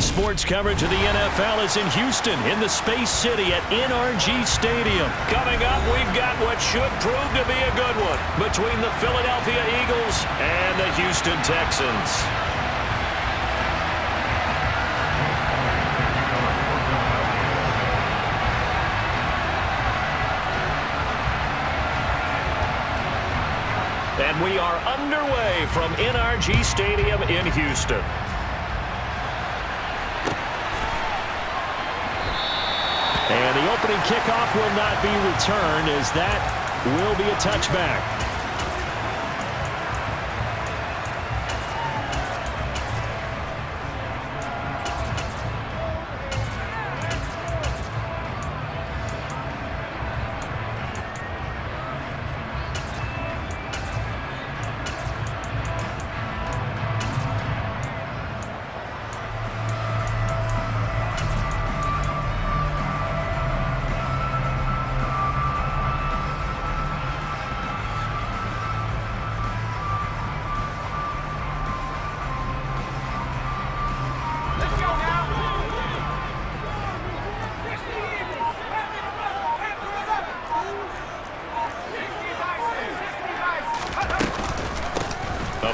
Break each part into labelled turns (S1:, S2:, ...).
S1: sports coverage of the NFL is in Houston, in the Space City at NRG Stadium. Coming up, we've got what should prove to be a good one between the Philadelphia Eagles and the Houston Texans. And we are underway from NRG Stadium in Houston. And the opening kickoff will not be returned, as that will be a touchback.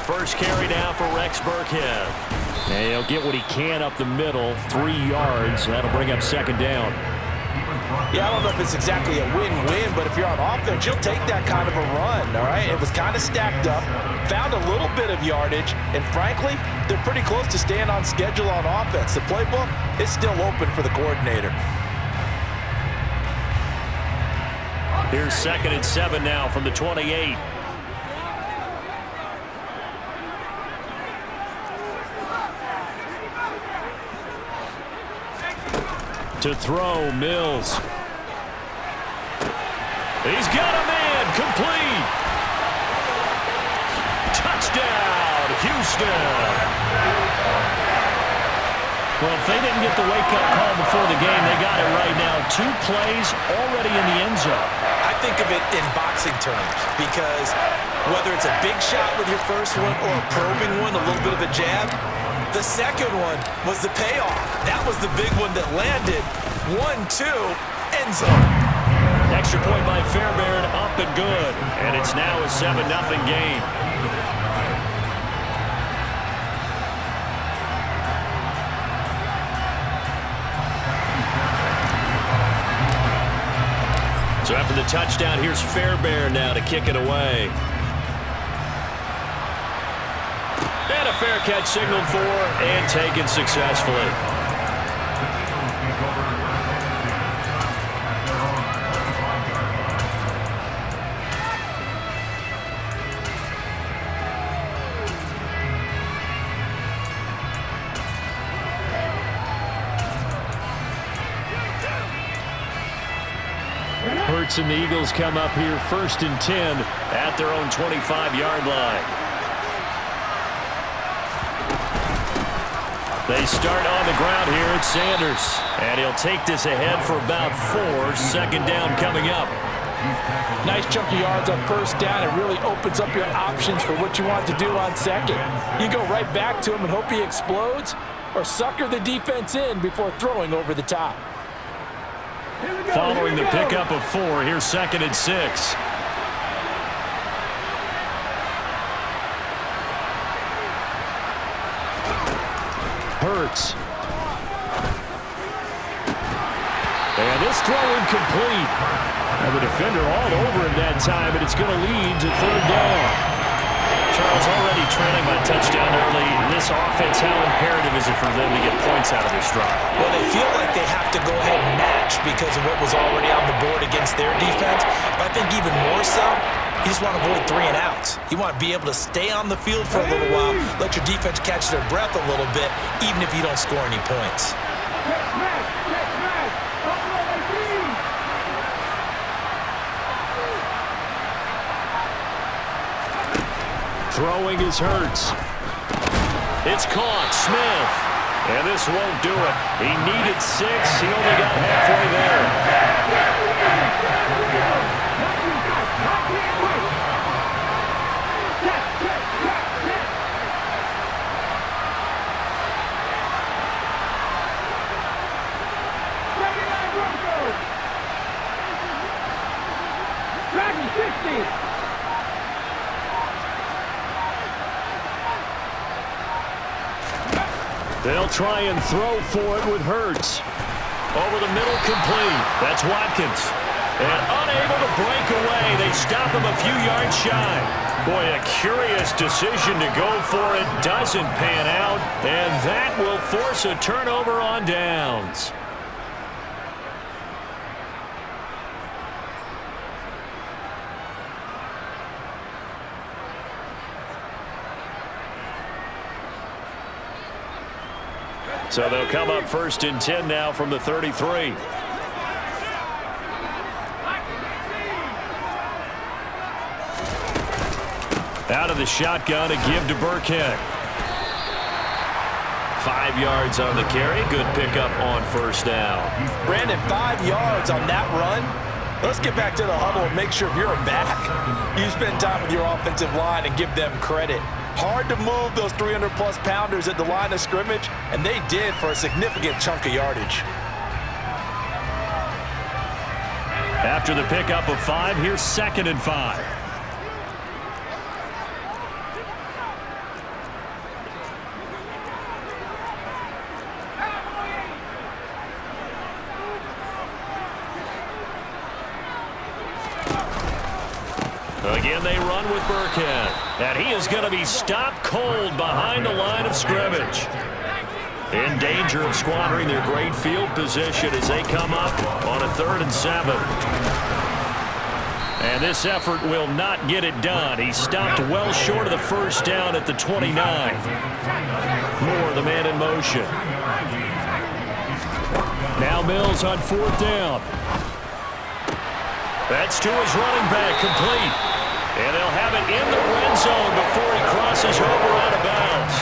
S1: First carry now for Rex Burkhead. And he'll get what he can up the middle, 3 yards. That'll bring up second down.
S2: Yeah, I don't know if it's exactly a win-win, but if you're on offense, you'll take that kind of a run, all right? It was kind of stacked up, found a little bit of yardage, and frankly, they're pretty close to staying on schedule on offense. The playbook is still open for the coordinator.
S1: Here's 2nd and 7 now from the 28. To throw, Mills. He's got a man, complete. Touchdown, Houston. Well, if they didn't get the wake-up call before the game, they got it right now. 2 plays already in the end zone.
S2: I think of it in boxing terms, because whether it's a big shot with your first one or a probing one, a little bit of a jab, the second one was the payoff. That was the big one that landed. 1-2, end zone.
S1: Extra point by Fairbairn, up and good. And it's now a 7-0 game. So after the touchdown, here's Fairbairn now to kick it away. And a fair catch signaled for and taken successfully. Hurts and the Eagles come up here 1st and 10 at their own 25-yard line. They start on the ground here at Sanders. And he'll take this ahead for about 4. Second down coming up.
S3: Nice chunk of yards on first down. It really opens up your options for what you want to do on second. You go right back to him and hope he explodes, or sucker the defense in before throwing over the top.
S1: Following the pickup of 4, here's 2nd and 6. Hurts. And this throw incomplete. And the defender all over him that time, and it's going to lead to 3rd down. Charles, already trailing by touchdown early. This offense, how imperative is it for them to get points out of their stride?
S2: Well, they feel like they have to go ahead and match because of what was already on the board against their defense. But I think even more so, you just want to avoid 3 and outs. You want to be able to stay on the field for a little while, let your defense catch their breath a little bit, even if you don't score any points.
S1: Throwing is Hurts. It's caught. Smith. And this won't do it. He needed 6. He only got halfway there. They'll try and throw for it with Hurts. Over the middle, complete. That's Watkins. And unable to break away. They stop him a few yards shy. Boy, a curious decision to go for it. Doesn't pan out. And that will force a turnover on downs. So they'll come up 1st and 10 now from the 33. Out of the shotgun, a give to Burkhead. 5 yards on the carry. Good pickup on 1st down.
S3: Brandon, 5 yards on that run. Let's get back to the huddle and make sure you're back. You spend time with your offensive line and give them credit. Hard to move those 300-plus pounders at the line of scrimmage, and they did for a significant chunk of yardage.
S1: After the pickup of 5, here's 2nd and 5. Again, they run with Burkhead. And he is going to be stopped cold behind the line of scrimmage. In danger of squandering their great field position as they come up on a 3rd and 7. And this effort will not get it done. He stopped well short of the 1st down at the 29. Moore, the man in motion. Now Mills on 4th down. That's to his running back, complete. And they'll have it in the red zone before he crosses over out of bounds.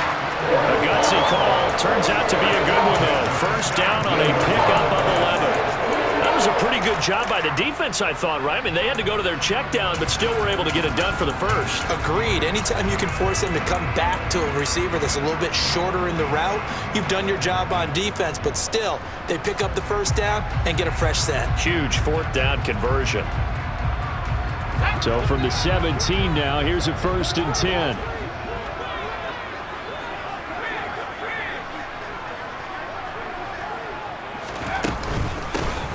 S1: A gutsy call. Turns out to be a good one, though. 1st down on a pickup of 11. That was a pretty good job by the defense, I thought, right? I mean, they had to go to their check down, but still were able to get it done for the 1st.
S2: Agreed. Anytime you can force them to come back to a receiver that's a little bit shorter in the route, you've done your job on defense, but still, they pick up the 1st down and get a fresh set.
S1: Huge 4th down conversion. So from the 17 now, here's a 1st and 10.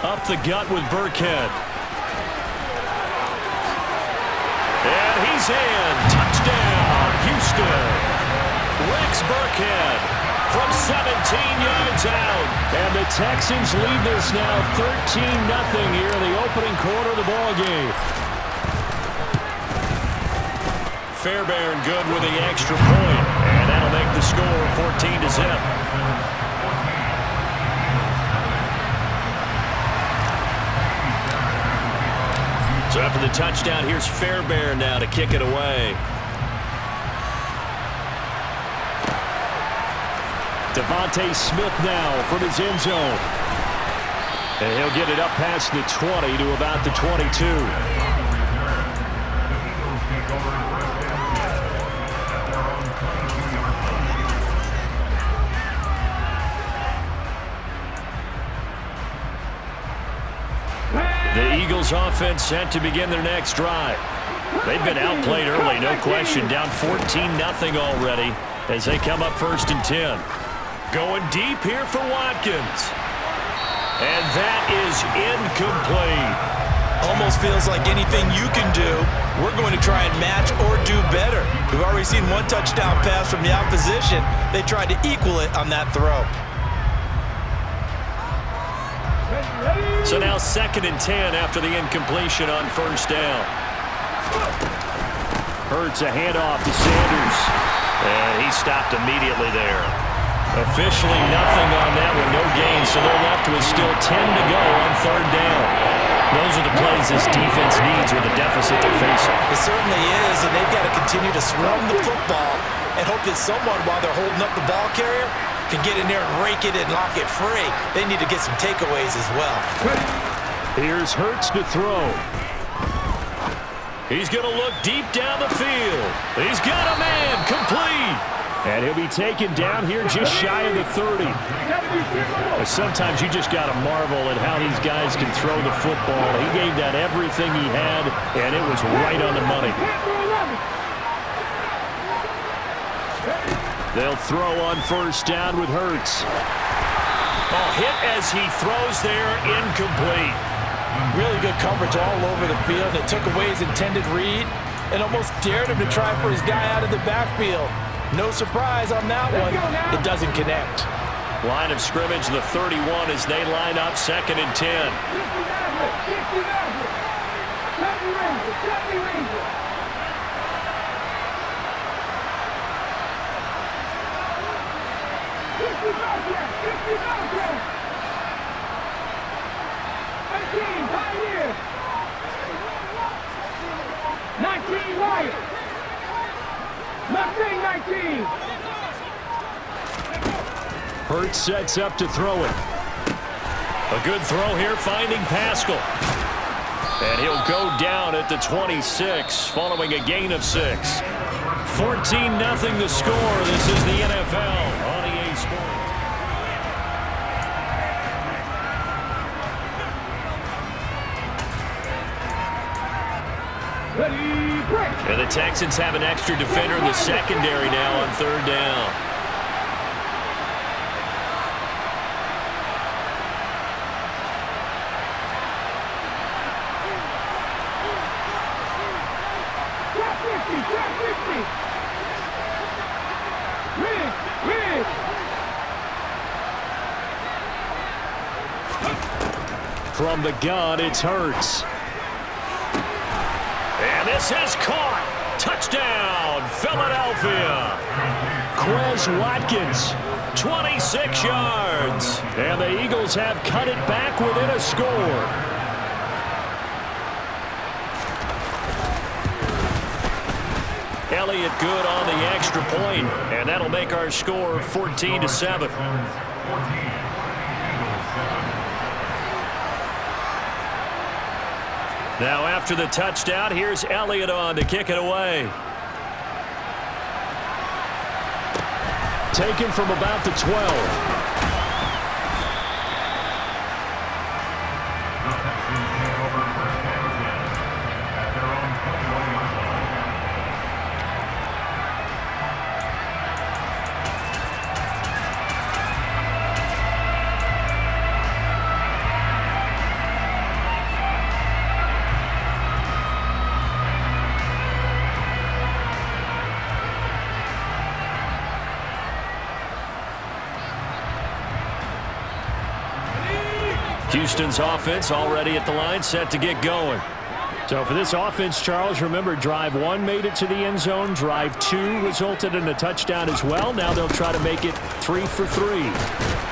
S1: Up the gut with Burkhead. And he's in. Touchdown, Houston. Rex Burkhead from 17 yards out. And the Texans lead this now 13-0 here in the opening quarter of the ballgame. Fairbairn good with the extra point, and that'll make the score 14-0. So after the touchdown, here's Fairbairn now to kick it away. Devontae Smith now from his end zone. And he'll get it up past the 20 to about the 22. The Eagles offense set to begin their next drive. They've been outplayed early, no question. Down 14-0 already as they come up 1st and 10. Going deep here for Watkins. And that is incomplete.
S2: Almost feels like anything you can do, we're going to try and match or do better. We've already seen one touchdown pass from the opposition. They tried to equal it on that throw.
S1: So now 2nd and 10 after the incompletion on 1st down. Hurts a handoff to Sanders. And he stopped immediately there. Officially nothing on that one, no gain, so they're left with still 10 to go on 3rd down. Those are the plays this defense needs with the deficit they're facing.
S2: It certainly is, and they've got to continue to swarm the football and hope that someone, while they're holding up the ball carrier, can get in there and rake it and lock it free. They need to get some takeaways as well.
S1: Here's Hurts to throw. He's going to look deep down the field. He's got a man, complete. And he'll be taken down here just shy of the 30. Sometimes you just got to marvel at how these guys can throw the football. He gave that everything he had, and it was right on the money. They'll throw on first down with Hurts. Oh, hit as he throws there, incomplete.
S3: Really good coverage all over the field. It took away his intended read and almost dared him to try for his guy out of the backfield. No surprise on that one. It doesn't connect.
S1: Line of scrimmage, the 31 as they line up 2nd and 10. Hurts sets up to throw it. A good throw here, finding Pascal. And he'll go down at the 26, following a gain of 6. 14-0 the score. This is the NFL on EA Sports. And the Texans have an extra defender in the secondary now on 3rd down. From the gun, it's Hurts. And this is caught. Touchdown, Philadelphia. Quez Watkins, 26 yards. And the Eagles have cut it back within a score. Elliott good on the extra point, and that'll make our score 14-7. Now after the touchdown, here's Elliott on to kick it away. Taken from about the 12. Houston's offense already at the line, set to get going. So for this offense, Charles, remember, drive 1 made it to the end zone. Drive 2 resulted in a touchdown as well. Now they'll try to make it 3 for 3.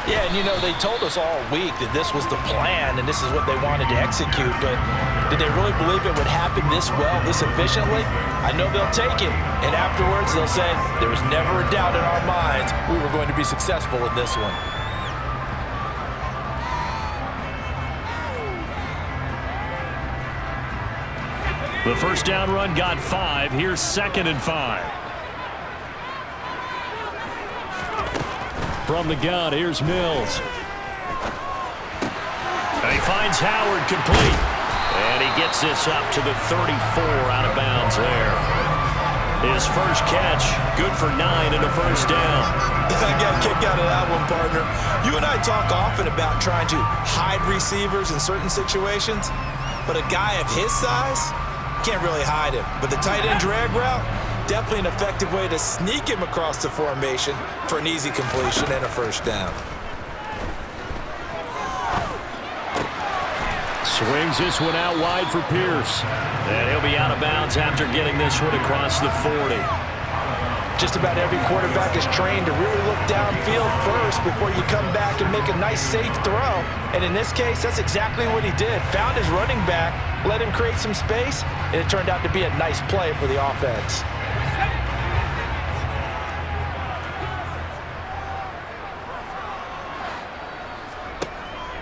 S3: Yeah, and you know, they told us all week that this was the plan and this is what they wanted to execute, but did they really believe it would happen this well, this efficiently? I know they'll take it, and afterwards they'll say, there was never a doubt in our minds we were going to be successful in this one.
S1: The first down run got 5. Here's 2nd and 5. From the gun, here's Mills. And he finds Howard complete. And he gets this up to the 34 out of bounds there. His first catch, good for 9 and a first down.
S2: I got a kick out of that one, partner. You and I talk often about trying to hide receivers in certain situations, but a guy of his size can't really hide him. But the tight end drag route, definitely an effective way to sneak him across the formation for an easy completion and a first down.
S1: Swings this one out wide for Pierce. And he'll be out of bounds after getting this one across the 40.
S3: Just about every quarterback is trained to really look downfield first before you come back and make a nice, safe throw. And in this case, that's exactly what he did. Found his running back, let him create some space, and it turned out to be a nice play for the offense.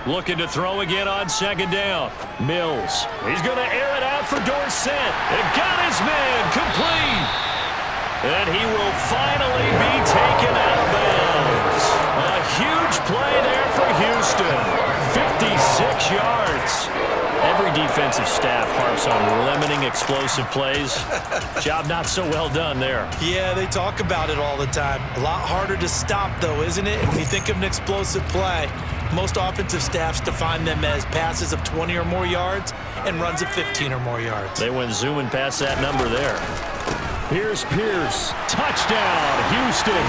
S1: Looking to throw again on 2nd down. Mills. He's going to air it out for Dorsett. And got his man complete. And he will finally be taken out of bounds. A huge play there for Houston. 56 yards. Every defense defensive staff harps on limiting explosive plays. Job not so well done there.
S2: Yeah, they talk about it all the time. A lot harder to stop, though, isn't it? And when you think of an explosive play, most offensive staffs define them as passes of 20 or more yards and runs of 15 or more yards.
S1: They went zooming past that number there. Here's Pierce. Touchdown, Houston.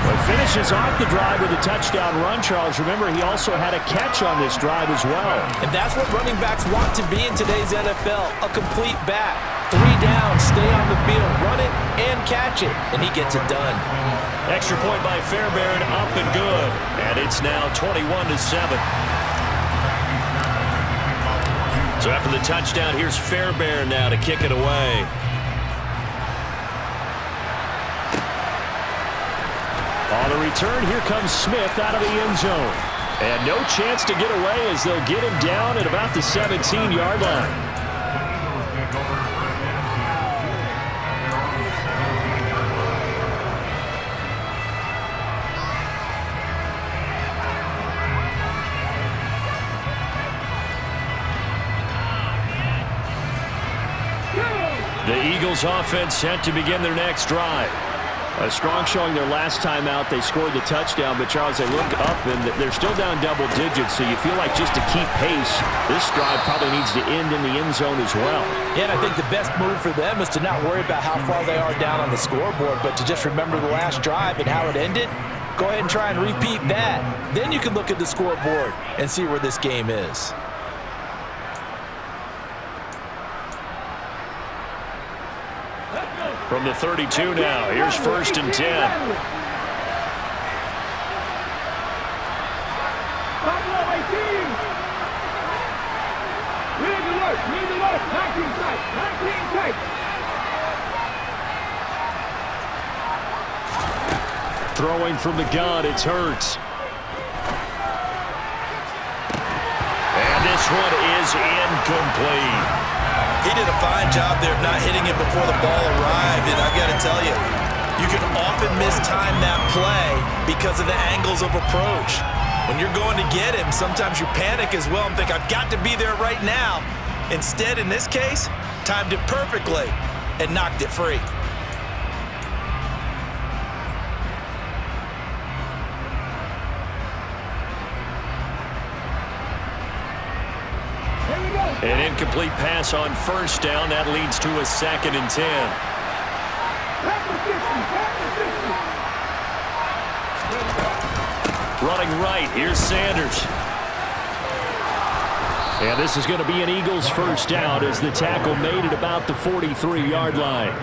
S1: Well, finishes off the drive with a touchdown run, Charles. Remember, he also had a catch on this drive as well.
S3: And that's what running backs want to be in today's NFL, a complete back. 3 down, stay on the field, run it, and catch it, and he gets it done.
S1: Extra point by Fairbairn, up and good. And it's now 21-7. So after the touchdown, here's Fairbairn now to kick it away. On the return, here comes Smith out of the end zone. And no chance to get away as they'll get him down at about the 17-yard line. The Eagles offense set to begin their next drive. A strong showing their last time out. They scored the touchdown, but Charles, they look up and they're still down double digits, so you feel like just to keep pace, this drive probably needs to end in the end zone as well.
S3: Yeah, and I think the best move for them is to not worry about how far they are down on the scoreboard, but to just remember the last drive and how it ended. Go ahead and try and repeat that. Then you can look at the scoreboard and see where this game is.
S1: From the 32 now, here's 1st and 10. Throwing from the gun, it's Hurts. And this one is incomplete.
S2: He did a fine job there of not hitting it before the ball arrived, and I've got to tell you, you can often mistime that play because of the angles of approach. When you're going to get him, sometimes you panic as well and think, I've got to be there right now. Instead, in this case, timed it perfectly and knocked it free.
S1: An incomplete pass on 1st down. That leads to a 2nd and 10. Running right, here's Sanders. And this is going to be an Eagles 1st down as the tackle made it about the 43-yard line.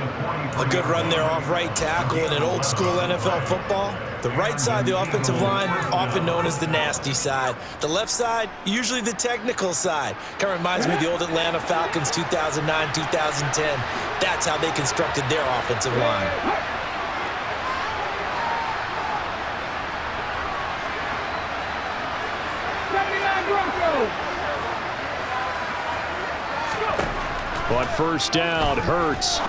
S2: A good run there off right tackle in an old-school NFL football. The right side of the offensive line, often known as the nasty side. The left side, usually the technical side. Kind of reminds me of the old Atlanta Falcons 2009, 2010. That's how they constructed their offensive line.
S1: On 1st down, Hurts.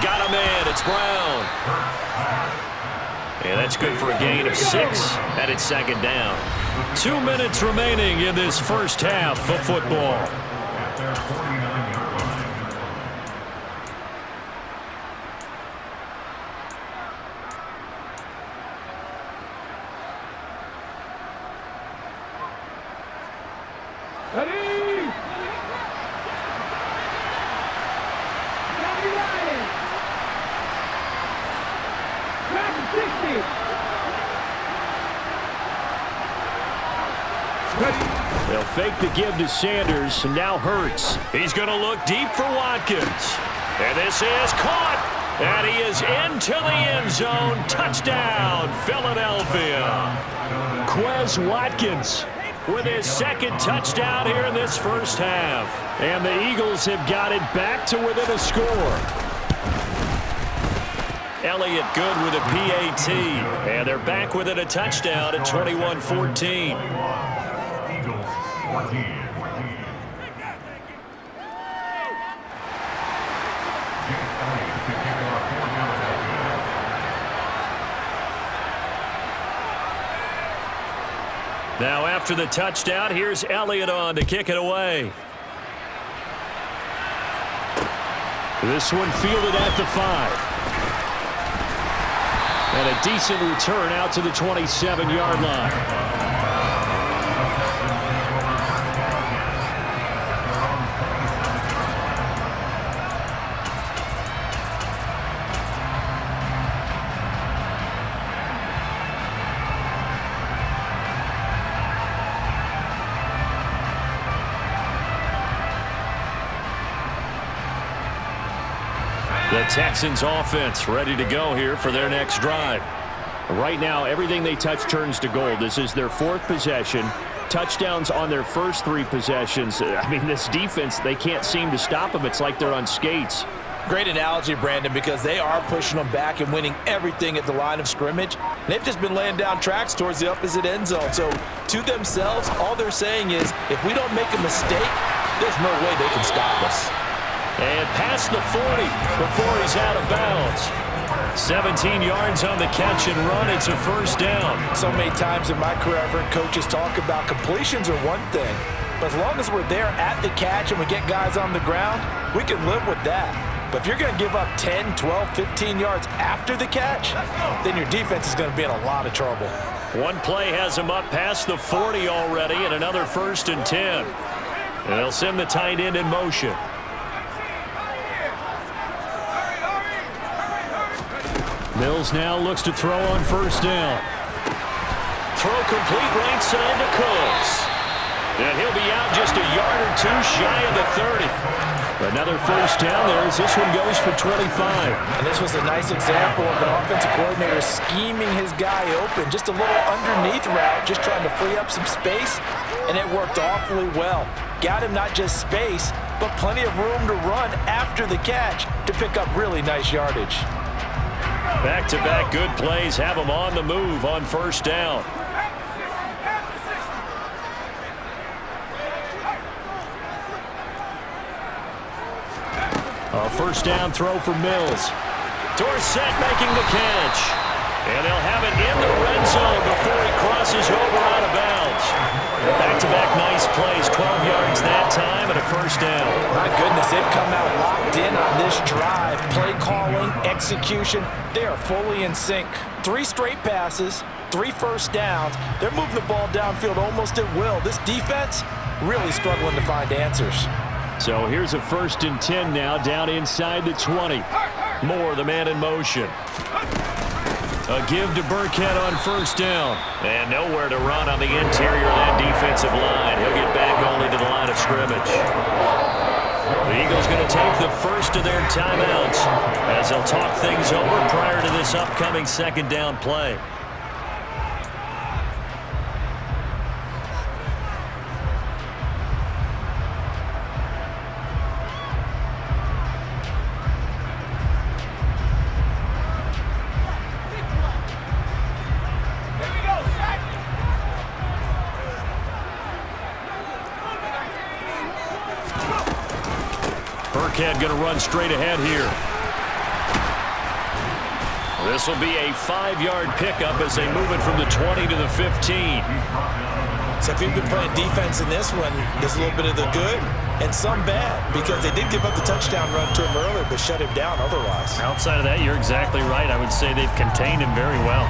S1: Got a man, it's Brown. And that's good for a gain of 6 at its 2nd down. 2 minutes remaining in this first half of football. They'll fake the give to Sanders, and now Hurts. He's going to look deep for Watkins. And this is caught. And he is into the end zone. Touchdown, Philadelphia. Quez Watkins with his 2nd touchdown here in this first half. And the Eagles have got it back to within a score. Elliott good with a PAT. And they're back within a touchdown at 21-14. Now after the touchdown, here's Elliott on to kick it away. This one fielded at the 5. And a decent return out to the 27-yard line. The Texans offense ready to go here for their next drive. Right now, everything they touch turns to gold. This is their 4th possession. Touchdowns on their first 3 possessions. I mean, this defense, they can't seem to stop them. It's like they're on skates.
S3: Great analogy, Brandon, because they are pushing them back and winning everything at the line of scrimmage. They've just been laying down tracks towards the opposite end zone. So to themselves, all they're saying is, if we don't make a mistake, there's no way they can stop us.
S1: And past the 40 before he's out of bounds. 17 yards on the catch and run. It's a first down.
S3: So many times in my career, I've heard coaches talk about completions are one thing. But as long as we're there at the catch and we get guys on the ground, we can live with that. But if you're going to give up 10, 12, 15 yards after the catch, then your defense is going to be in a lot of trouble.
S1: One play has him up past the 40 already, and another 1st and 10. And they'll send the tight end in motion. Mills now looks to throw on first down. Throw complete right side to Cooks. And he'll be out just a yard or 2 shy of the 30. Another first down there as this one goes for 25.
S3: And this was a nice example of an offensive coordinator scheming his guy open. Just a little underneath route, just trying to free up some space. And it worked awfully well. Got him not just space, but plenty of room to run after the catch to pick up really nice yardage.
S1: Back-to-back good plays have him on the move on first down. A first down throw for Mills. Dorsett making the catch. And they'll have it in the red zone before he crosses over out of bounds. Back-to-back nice plays, 12 yards that time and a first down.
S3: My goodness, they've come out locked in on this drive. Play calling, execution, they are fully in sync. 3 straight passes, 3 first downs. They're moving the ball downfield almost at will. This defense really struggling to find answers.
S1: So here's a 1st and 10 now down inside the 20. Moore, the man in motion. A give to Burkhead on first down. And nowhere to run on the interior of that defensive line. He'll get back only to the line of scrimmage. The Eagles going to take the first of their timeouts as they'll talk things over prior to this upcoming 2nd down play. Burkhead going to run straight ahead here. This will be a 5-yard pickup as they move it from the 20 to the 15.
S2: So if you've been playing defense in this one, there's a little bit of the good and some bad because they did give up the touchdown run to him earlier but shut him down otherwise.
S1: Outside of that, you're exactly right. I would say they've contained him very well.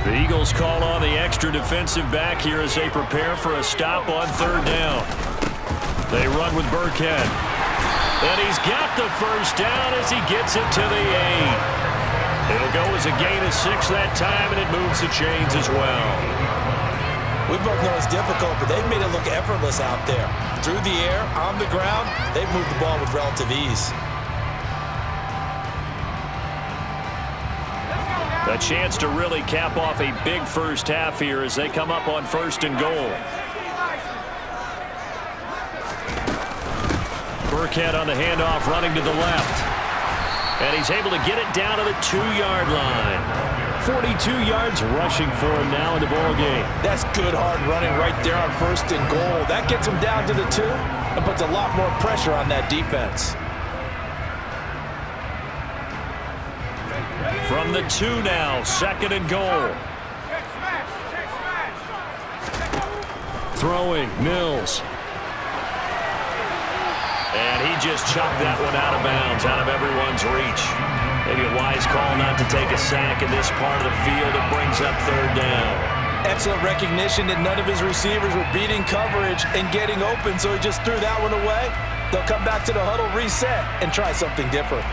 S1: The Eagles call on the extra defensive back here as they prepare for a stop on 3rd down. They run with Burkhead. And he's got the first down as he gets it to the 8. It'll go as a gain of 6 that time, and it moves the chains as well.
S2: We both know it's difficult, but they've made it look effortless out there. Through the air, on the ground, they've moved the ball with relative ease.
S1: A chance to really cap off a big first half here as they come up on 1st and goal. Burkhead on the handoff running to the left. And he's able to get it down to the 2-yard line. 42 yards rushing for him now in the ball game.
S3: That's good hard running right there on 1st and goal. That gets him down to the 2 and puts a lot more pressure on that defense.
S1: From the 2 now, 2nd and goal. throwing. Mills.
S4: And he just chucked that one out of bounds, out of everyone's reach. Maybe a wise call not to take a sack in this part of the field. It brings up third down.
S2: Excellent recognition that none of his receivers were beating coverage and getting open, so he just threw that one away. They'll come back to the huddle, reset, and try something different.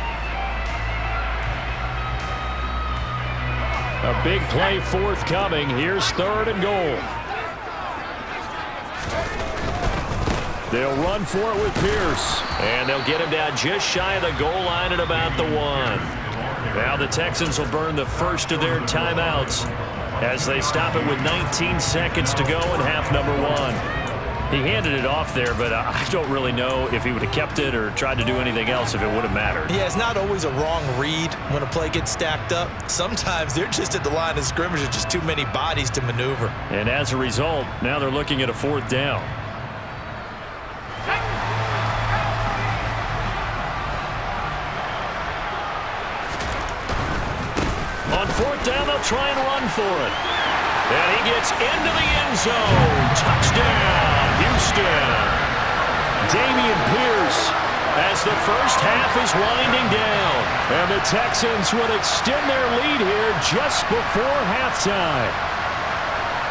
S1: A big play forthcoming. Here's third and goal. They'll run for it with Pierce.
S4: And they'll get him down just shy of the goal line at about the 1.
S1: Now the Texans will burn the first of their timeouts as they stop it with 19 seconds to go in half number 1. He handed it off there, but I don't really know if he would have kept it or tried to do anything else if it would have mattered.
S2: Yeah, it's not always a wrong read when a play gets stacked up. Sometimes they're just at the line of scrimmage. There's just too many bodies to maneuver.
S1: And as a result, now they're looking at a fourth down. On fourth down, they'll try and run for it. And he gets into the end zone. Touchdown, Houston. Damian Pierce as the first half is winding down. And the Texans would extend their lead here just before halftime.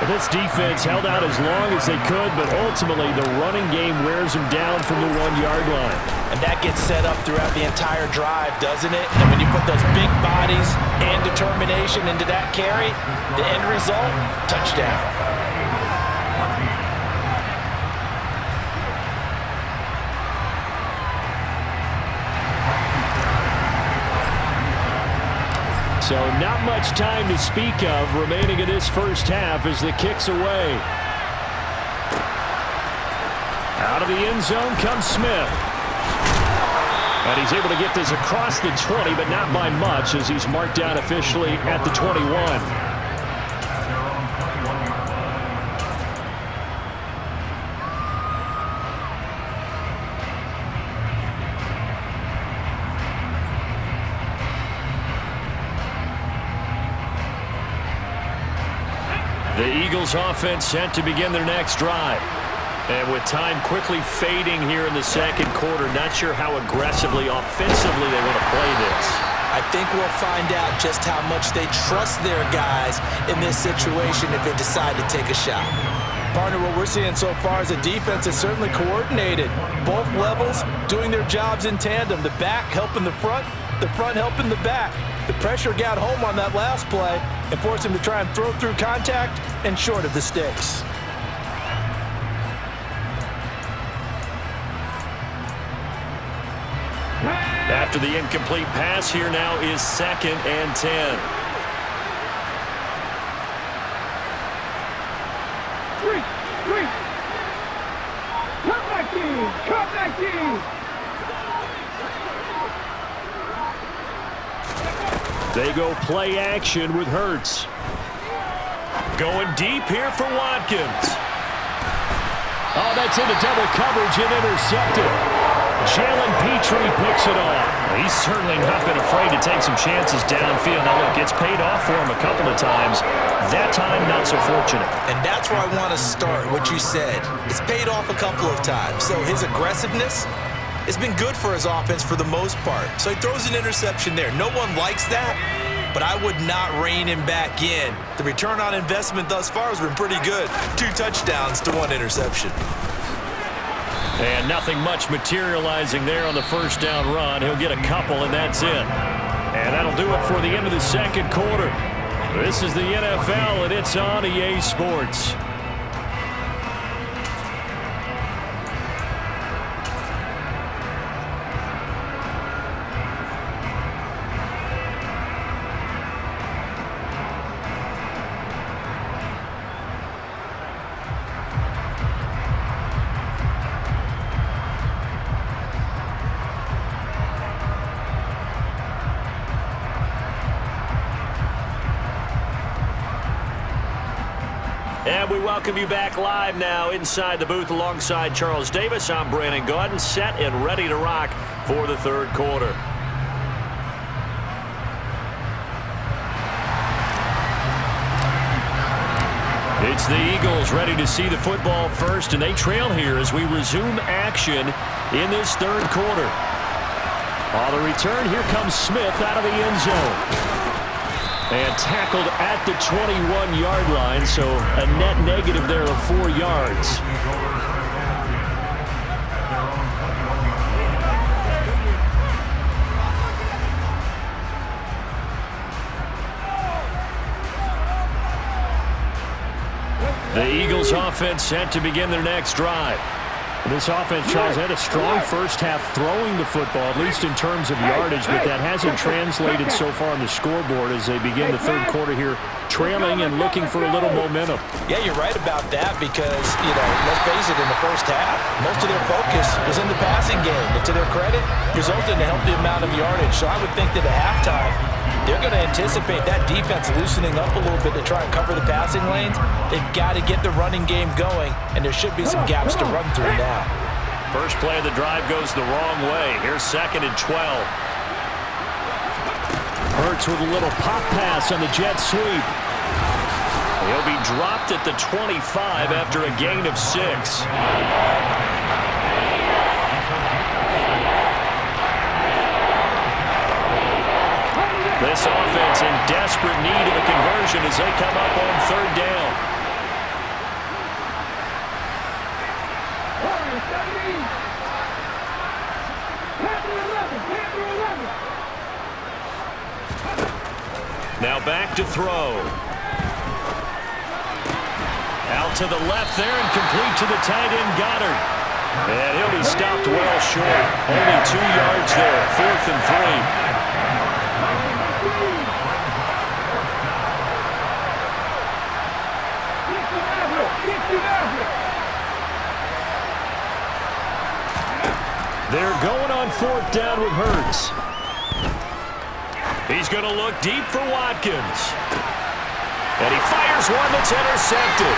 S1: This defense held out as long as they could, but ultimately the running game wears them down from the 1-yard line.
S2: And that gets set up throughout the entire drive, doesn't it? And when you put those big bodies and determination into that carry, the end result, touchdown.
S1: So not much time to speak of remaining in this first half as the kick's away. Out of the end zone comes Smith. And he's able to get this across the 20, but not by much as he's marked down officially at the 21. The Eagles offense set to begin their next drive. And with time quickly fading here in the second quarter, not sure how aggressively, offensively they want to play this.
S2: I think we'll find out just how much they trust their guys in this situation if they decide to take a shot. Partner, what we're seeing so far is a defense that's certainly coordinated. Both levels doing their jobs in tandem. The back helping the front helping the back. The pressure got home on that last play and forced him to try and throw through contact and short of the sticks.
S1: After the incomplete pass, here now is 2nd and 10.
S5: Come back in.
S1: They go play action with Hurts. Going deep here for Watkins. Oh, that's into double coverage and intercepted. Jalen Petrie picks it off. He's certainly not been afraid to take some chances downfield. Now, look, it's paid off for him a couple of times. That time, not so fortunate.
S2: And that's where I want to start, what you said. It's paid off a couple of times. So his aggressiveness has been good for his offense for the most part. So he throws an interception there. No one likes that, but I would not rein him back in. The return on investment thus far has been pretty good. 2 touchdowns to 1 interception.
S1: And nothing much materializing there on the first down run. He'll get a couple, and that's it. And that'll do it for the end of the second quarter. This is the NFL, and it's on EA Sports. And we welcome you back live now inside the booth alongside Charles Davis. I'm Brandon Gaudin, set and ready to rock for the third quarter. It's the Eagles ready to see the football first, and they trail here as we resume action in this third quarter. On the return, here comes Smith out of the end zone. And tackled at the 21-yard line, so a net negative there of 4 yards. The Eagles offense set to begin their next drive. This offense, Charles, had a strong first half throwing the football, at least in terms of yardage, but that hasn't translated so far on the scoreboard as they begin the third quarter here, trailing and looking for a little momentum.
S2: Yeah, you're right about that because, let's face it, in the first half, most of their focus was in the passing game. And to their credit, resulted in a healthy amount of yardage. So I would think that at halftime, they're going to anticipate that defense loosening up a little bit to try and cover the passing lanes. They've got to get the running game going, and there should be some gaps to run through now.
S1: First play of the drive goes the wrong way. Here's 2nd and 12. Hurts with a little pop pass on the jet sweep. He'll be dropped at the 25 after a gain of 6. This offense in desperate need of a conversion as they come up on 3rd down. Now back to throw. Out to the left there and complete to the tight end Goddard. And he'll be stopped well short. Only 2 yards there, 4th and 3. They're going on 4th down with Hurts. He's going to look deep for Watkins. And he fires one that's intercepted.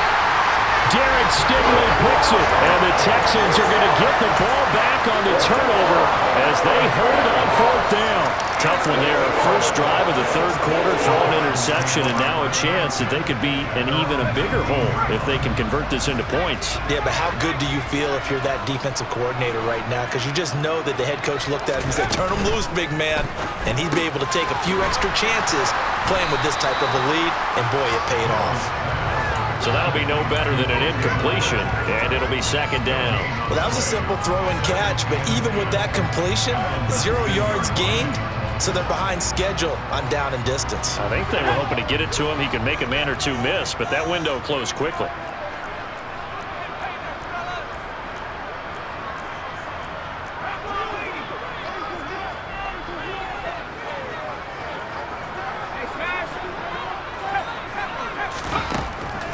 S1: Derek Stingley picks it. And the Texans are going to get the ball back on the turnover as they hold on 4th down. Tough one there. First drive of the third quarter, throw an interception, and now a chance that they could be an even a bigger hole if they can convert this into points.
S2: Yeah, but how good do you feel if you're that defensive coordinator right now? Because you just know that the head coach looked at him and said, turn him loose, big man. And he'd be able to take a few extra chances playing with this type of a lead, and boy, it paid off.
S1: So that'll be no better than an incompletion, and it'll be 2nd down.
S2: Well, that was a simple throw and catch, but even with that completion, 0 yards gained, so they're behind schedule on down and distance.
S1: I think they were hoping to get it to him. He could make a man or two miss, but that window closed quickly.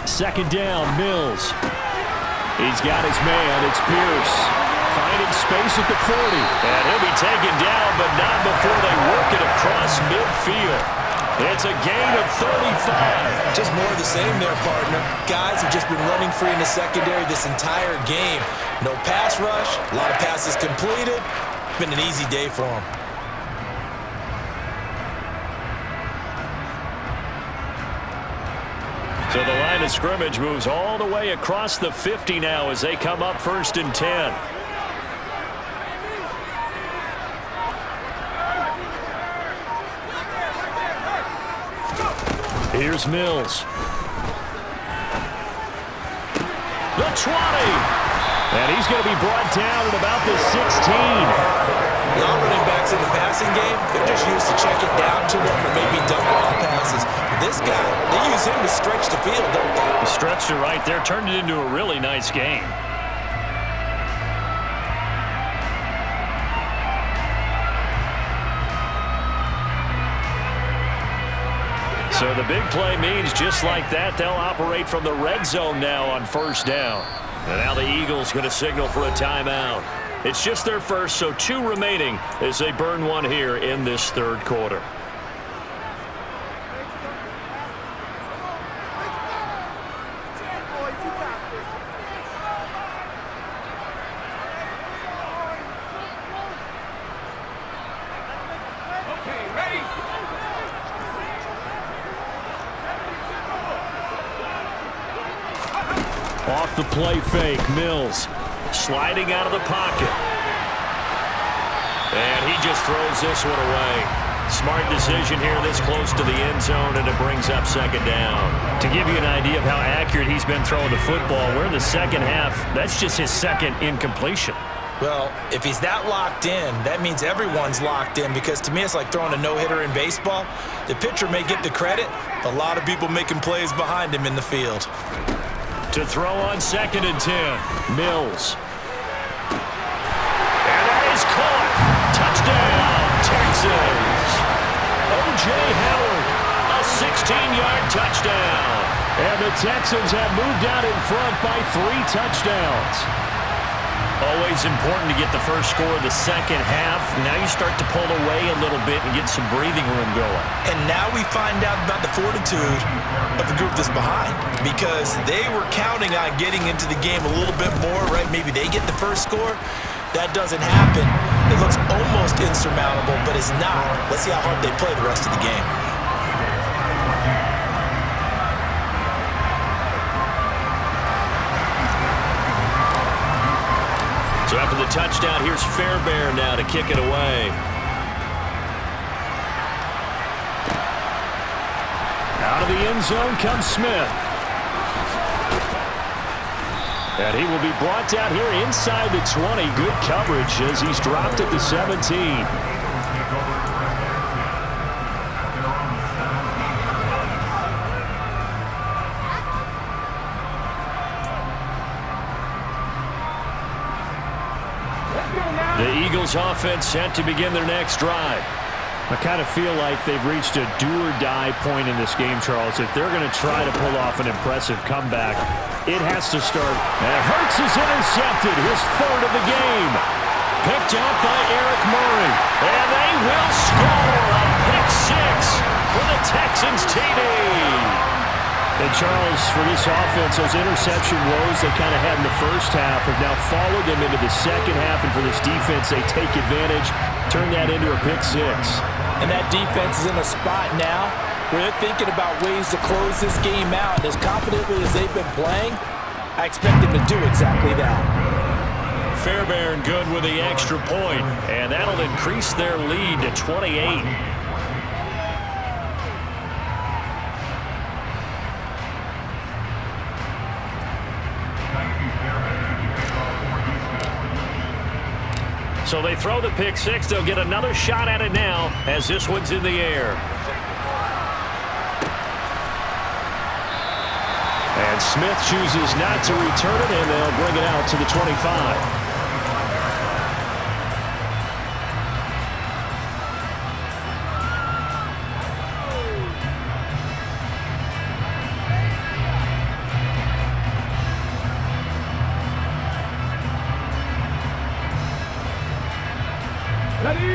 S1: Second down, Mills. He's got his man. It's Pierce. Finding space at the 40. And he'll be taken down, but not before they work it across midfield. It's a gain of 35.
S2: Just more of the same there, partner. Guys have just been running free in the secondary this entire game. No pass rush, a lot of passes completed. Been an easy day for them.
S1: So the line of scrimmage moves all the way across the 50 now as they come up 1st and 10. Here's Mills. The 20. And he's going to be brought down at about the 16.
S2: The running backs in the passing game, they're just used to check it down to them or maybe double off passes. But this guy, they use him to stretch the field, don't they?
S1: He stretched it right there, turned it into a really nice game. So the big play means just like that, they'll operate from the red zone now on 1st down. And now the Eagles going to signal for a timeout. It's just their first, so 2 remaining as they burn one here in this third quarter. Off the play fake, Mills.
S4: Sliding out of the pocket. And he just throws this one away. Smart decision here this close to the end zone, and it brings up second down.
S1: To give you an idea of how accurate he's been throwing the football, we're in the second half. That's just his second incompletion.
S2: Well, if he's that locked in, that means everyone's locked in, because to me it's like throwing a no-hitter in baseball. The pitcher may get the credit, a lot of people making plays behind him in the field.
S1: To throw on 2nd and 10, Mills.
S4: And that is caught. Touchdown, Texans. O.J. Howard, a 16-yard touchdown.
S1: And the Texans have moved out in front by 3 touchdowns.
S4: Always important to get the first score of the second half. Now you start to pull away a little bit and get some breathing room going.
S2: And now we find out about the fortitude of the group that's behind, because they were counting on getting into the game a little bit more, right? Maybe they get the first score. That doesn't happen. It looks almost insurmountable, but it's not. Let's see how hard they play the rest of the game.
S4: So after the touchdown, here's Fairbairn now to kick it away.
S1: Out of the end zone comes Smith. And he will be brought down here inside the 20. Good coverage as he's dropped at the 17. The Eagles offense set to begin their next drive. I kind of feel like they've reached a do-or-die point in this game, Charles. If they're going to try to pull off an impressive comeback, it has to start. And Hurts is intercepted, his 3rd of the game. Picked up by Eric Murray.
S4: And they will score a pick 6 for the Texans TD.
S1: And Charles, for this offense, those interception woes they kind of had in the first half have now followed them into the second half. And for this defense, they take advantage, turn that into a pick 6.
S3: And that defense is in a spot now where they're thinking about ways to close this game out. And as confidently as they've been playing, I expect them to do exactly that.
S4: Fairbairn good with the extra point, and that'll increase their lead to 28. So they throw the pick 6. They'll get another shot at it now as this one's in the air.
S1: And Smith chooses not to return it, and they'll bring it out to the 25.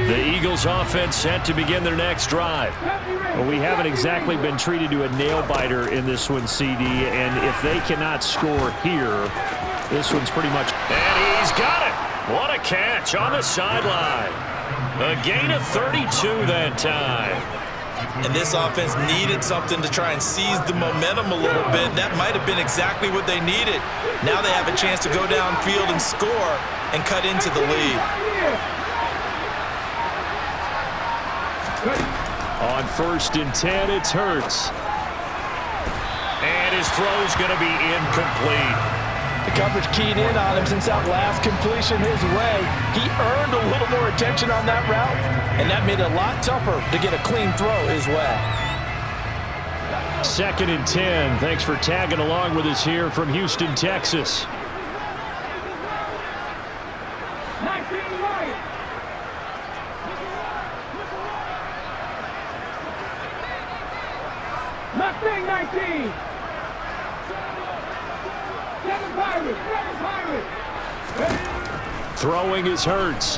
S1: The Eagles offense set to begin their next drive. Well, we haven't exactly been treated to a nail-biter in this one, CD, and if they cannot score here, this one's pretty much...
S4: And he's got it! What a catch on the sideline. A gain of 32 that time.
S2: And this offense needed something to try and seize the momentum a little bit. That might have been exactly what they needed. Now they have a chance to go downfield and score and cut into the lead.
S1: On 1st and 10, it's Hurts.
S4: And his throw's going to be incomplete.
S3: The coverage keyed in on him since that last completion his way. He earned a little more attention on that route, and that made it a lot tougher to get a clean throw his way.
S1: 2nd and 10. Thanks for tagging along with us here from Houston, Texas.
S5: Mustang 19.
S1: Throwing is Hurts.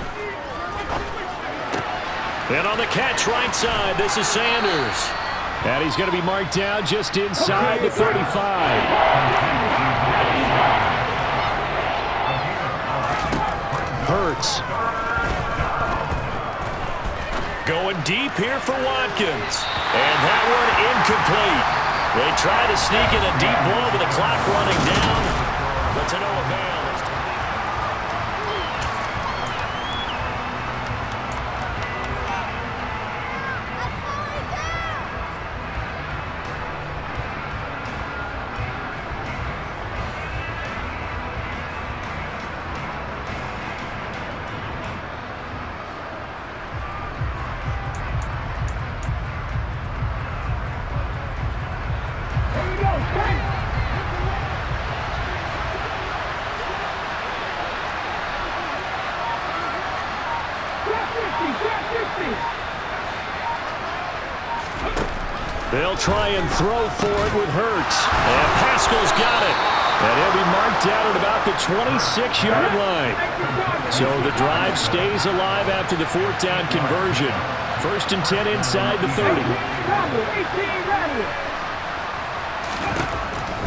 S4: And on the catch right side, this is Sanders.
S1: And he's going to be marked down just inside the 35. Hurts.
S4: Going deep here for Watkins. And that one incomplete. They try to sneak in a deep ball with the clock running down. but to no avail.
S1: They'll try and throw for it with Hurts. And Pascal's got it. And he'll be marked down at about the 26-yard line. So the drive stays alive after the fourth down conversion. 1st and 10 inside the 30.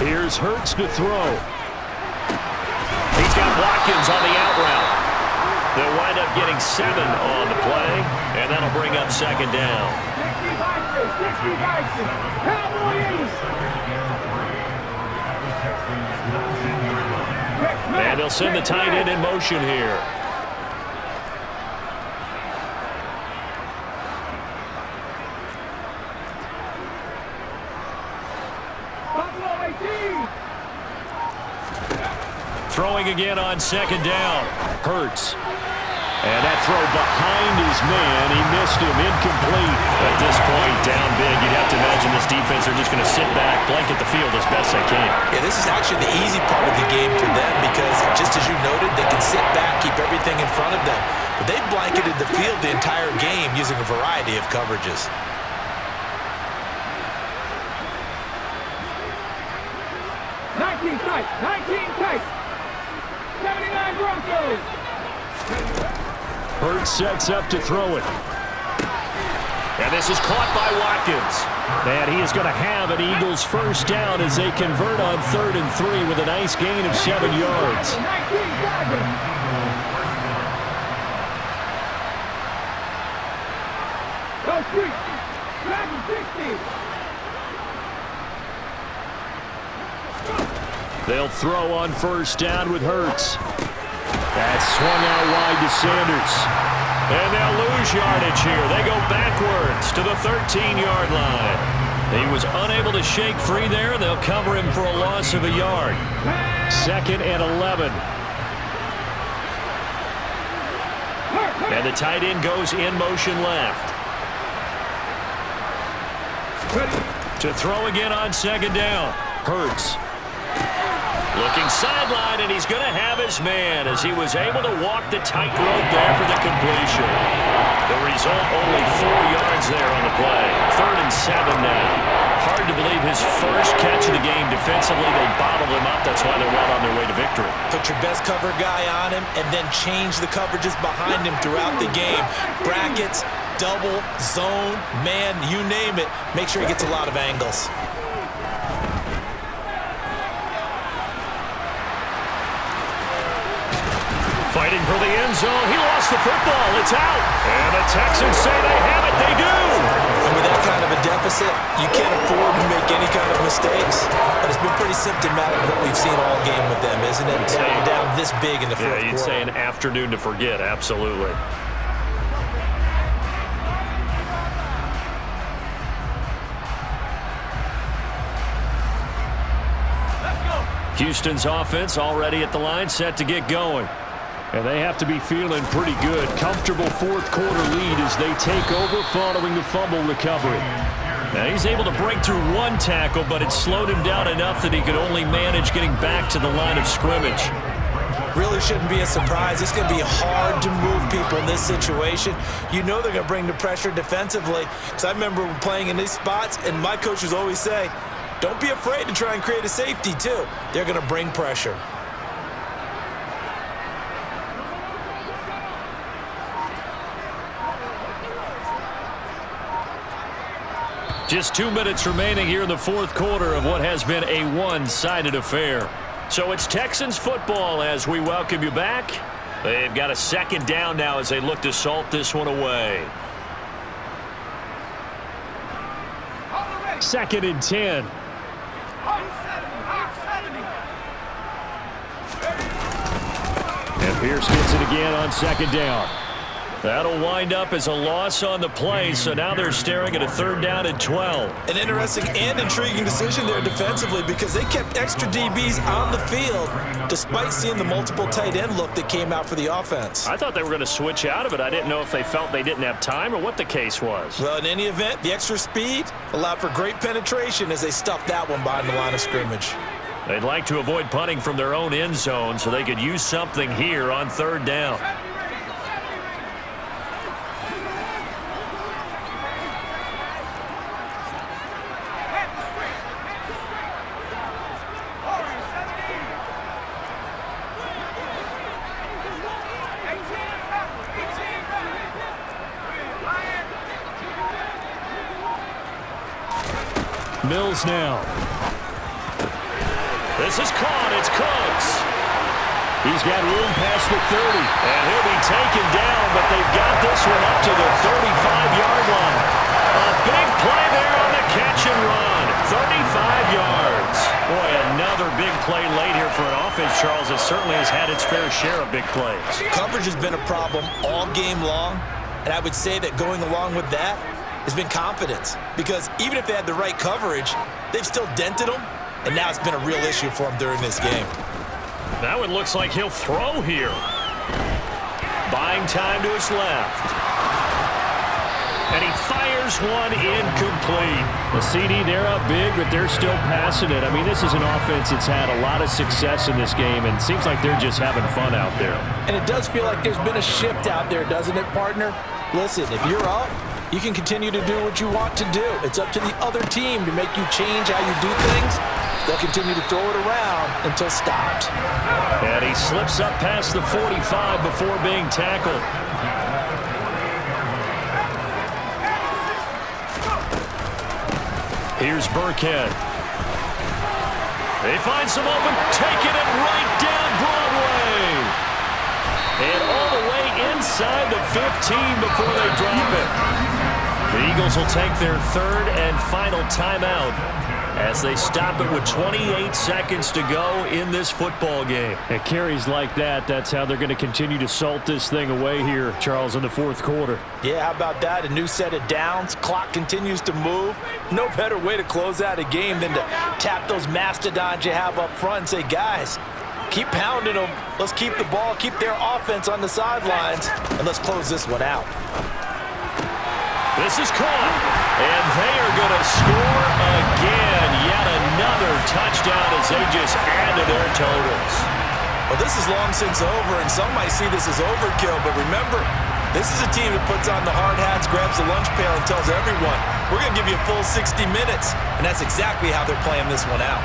S1: Here's Hurts to throw.
S4: He's got Watkins on the out route. They'll wind up getting 7 on the play, and that'll bring up 2nd down.
S1: And they'll send the tight end in motion here. Throwing again on 2nd down. Hurts. And that throw behind his man, he missed him, incomplete.
S4: At this point, down big, you'd have to imagine this defense are just going to sit back, blanket the field as best they can.
S2: Yeah, this is actually the easy part of the game for them because, just as you noted, they can sit back, keep everything in front of them. But they've blanketed the field the entire game using a variety of coverages.
S5: Tight, 19 tight. 79 Broncos.
S1: Hurts sets up to throw it.
S4: And this is caught by Watkins.
S1: And he is going to have an Eagles first down as they convert on 3rd and 3 with a nice gain of 7 yards. They'll throw on 1st down with Hurts. That's swung out wide to Sanders.
S4: And they'll lose yardage here. They go backwards to the 13-yard line. He was unable to shake free there. They'll cover him for a loss of a yard.
S1: 2nd and 11.
S4: And the tight end goes in motion left.
S1: To throw again on 2nd down. Hurts.
S4: Looking sideline, and he's going to have his man as he was able to walk the tightrope there for the completion. The result, only 4 yards there on the play. 3rd and 7 now. Hard to believe his first catch of the game. Defensively, they bottled him up. That's why they're well on their way to victory.
S2: Put your best cover guy on him and then change the coverages behind him throughout the game. Brackets, double, zone, man, you name it. Make sure he gets a lot of angles.
S4: Fighting for the end zone. He lost the football. It's out. And the Texans say they have it. They do.
S2: And with that kind of a deficit, you can't afford to make any kind of mistakes. But it's been pretty symptomatic of what we've seen all game with them, isn't it? Down this big in the fourth quarter.
S4: Yeah, you'd say an afternoon to forget. Absolutely.
S1: Houston's offense already at the line, set to get going. And they have to be feeling pretty good. Comfortable 4th quarter lead as they take over following the fumble recovery.
S4: Now he's able to break through 1 tackle, but it slowed him down enough that he could only manage getting back to the line of scrimmage.
S2: Really shouldn't be a surprise. It's going to be hard to move people in this situation. You know they're going to bring the pressure defensively. Because I remember playing in these spots, and my coaches always say, don't be afraid to try and create a safety, too. They're going to bring pressure.
S1: Just 2 minutes remaining here in the 4th quarter of what has been a one-sided affair.
S4: So it's Texans football as we welcome you back. They've got a 2nd down now as they look to salt this one away.
S1: 2nd and 10. And Pierce gets it again on second down.
S4: That'll wind up as a loss on the play, so now they're staring at a 3rd down and 12.
S2: An interesting and intriguing decision there defensively because they kept extra DBs on the field despite seeing the multiple tight end look that came out for the offense.
S4: I thought they were going to switch out of it. I didn't know if they felt they didn't have time or what the case was.
S2: Well, in any event, the extra speed allowed for great penetration as they stuffed that one behind the line of scrimmage.
S4: They'd like to avoid punting from their own end zone so they could use something here on 3rd down.
S1: Mills now.
S4: This is caught. It's Cooks.
S1: He's got room past the 30.
S4: And he'll be taken down, but they've got this one up to the 35-yard line. A big play there on the catch and run. 35 yards. Boy, another big play late here for an offense, Charles, that certainly has had its fair share of big plays.
S2: Coverage has been a problem all game long, and I would say that going along with that has been confidence. Because even if they had the right coverage, they've still dented them, and now it's been a real issue for them during this game.
S4: That one looks like he'll throw here. Buying time to his left. And he fires one incomplete.
S1: The CD, they're up big, but they're still passing it. I mean, this is an offense that's had a lot of success in this game, and it seems like they're just having fun out there.
S3: And it does feel like there's been a shift out there, doesn't it, partner? Listen, if you're up, you can continue to do what you want to do. It's up to the other team to make you change how you do things. They'll continue to throw it around until stopped.
S4: And he slips up past the 45 before being tackled. Here's Burkhead. They find some open, taking it right down Broadway. And all the way inside the 15 before they drop it. The Eagles will take their 3rd and final timeout as they stop it with 28 seconds to go in this football game.
S1: At carries like that, that's how they're going to continue to salt this thing away here, Charles, in the 4th quarter.
S3: Yeah, how about that? A new set of downs. Clock continues to move. No better way to close out a game than to tap those mastodons you have up front and say, guys, keep pounding them. Let's keep the ball, keep their offense on the sidelines, and let's close this one out.
S4: This is caught, and they are going to score again. Yet another touchdown as they just add to their totals.
S2: Well, this is long since over, and some might see this as overkill, but remember, this is a team that puts on the hard hats, grabs the lunch pail, and tells everyone, we're going to give you a full 60 minutes, and that's exactly how they're playing this one out.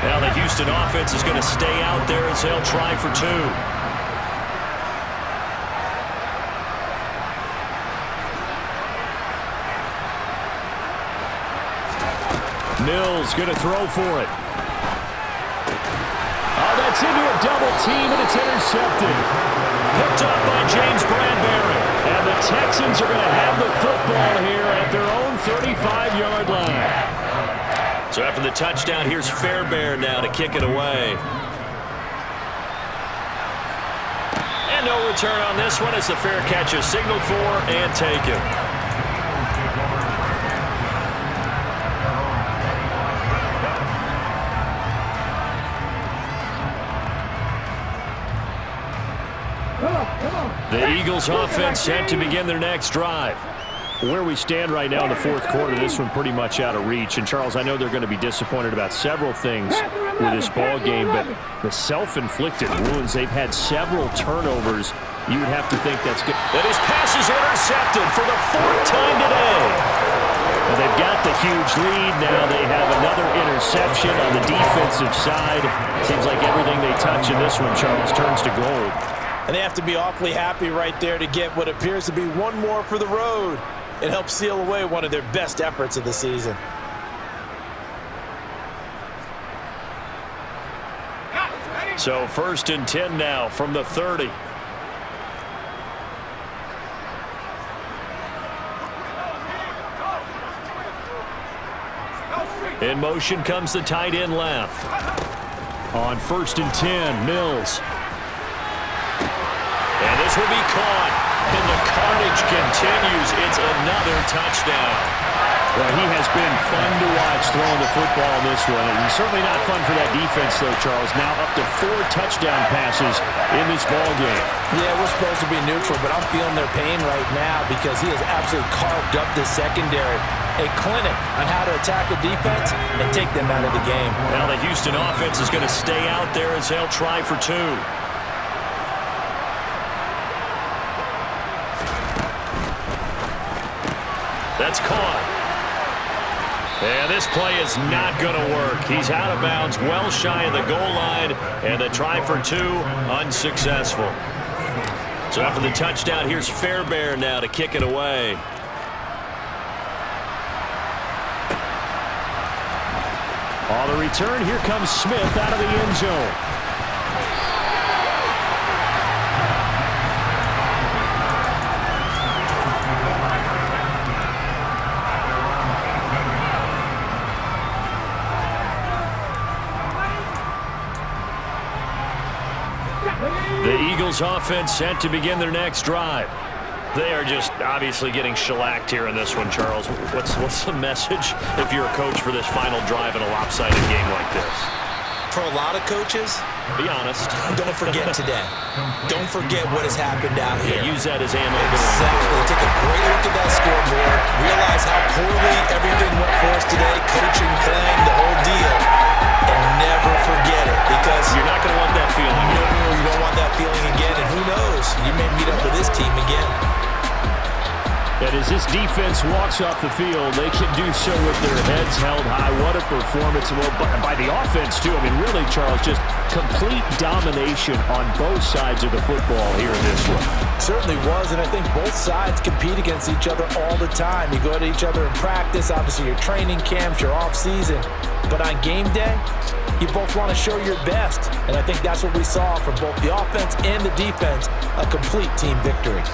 S4: Now the Houston offense is going to stay out there as they'll try for 2.
S1: Mills going to throw for it. Oh, that's into a double team, and it's intercepted.
S4: Picked up by James Bradbury.
S1: And the Texans are going to have the football here at their own 35-yard line.
S4: So after the touchdown, here's Fairbairn now to kick it away. And no return on this one as the fair catch is signaled for and taken. The Eagles offense set to begin their next drive.
S1: Where we stand right now in the 4th quarter, this one pretty much out of reach. And, Charles, I know they're going to be disappointed about several things with this ball game, but the self-inflicted wounds, they've had several turnovers. You would have to think that's good.
S4: And his pass is intercepted for the 4th time today.
S1: And they've got the huge lead. Now they have another interception on the defensive side. Seems like everything they touch in this one, Charles, turns to gold.
S3: And they have to be awfully happy right there to get what appears to be one more for the road. It helps seal away one of their best efforts of the season.
S4: So 1st and 10 now from the 30. In motion comes the tight end left.
S1: On 1st and 10, Mills.
S4: And this will be caught. And the carnage continues. It's another touchdown.
S1: Well, he has been fun to watch throwing the football in this one. And he's certainly not fun for that defense, though, Charles. Now up to 4 touchdown passes in this ball game.
S3: Yeah, we're supposed to be neutral, but I'm feeling their pain right now because he has absolutely carved up the secondary. A clinic on how to attack a defense and take them out of the game.
S4: Now the Houston offense is going to stay out there as they'll try for 2. That's caught. And this play is not going to work. He's out of bounds, well shy of the goal line, and the try for 2, unsuccessful. So after the touchdown, here's Fairbairn now to kick it away.
S1: On the return, here comes Smith out of the end zone.
S4: The Eagles offense set to begin their next drive. They are just obviously getting shellacked here in this one, Charles. What's the message if you're a coach for this final drive in a lopsided game like this?
S2: For a lot of coaches,
S4: be honest.
S2: Don't forget today. Don't forget what has happened out here.
S4: Yeah, use that as ammo.
S2: Exactly. Take a great look at that scoreboard. Realize how poorly everything went for us today. Coaching, playing, the whole deal. And never forget it, because
S4: you're not going to want that feeling.
S2: No, you don't want that feeling again. And who knows? You may meet up with this team again.
S1: And as this defense walks off the field, they can do so with their heads held high. What a performance by the offense, too. I mean, really, Charles, just complete domination on both sides of the football here in this one.
S3: Certainly was, and I think both sides compete against each other all the time. You go to each other in practice, obviously your training camps, your off-season. But on game day, you both want to show your best. And I think that's what we saw from both the offense and the defense, a complete team victory.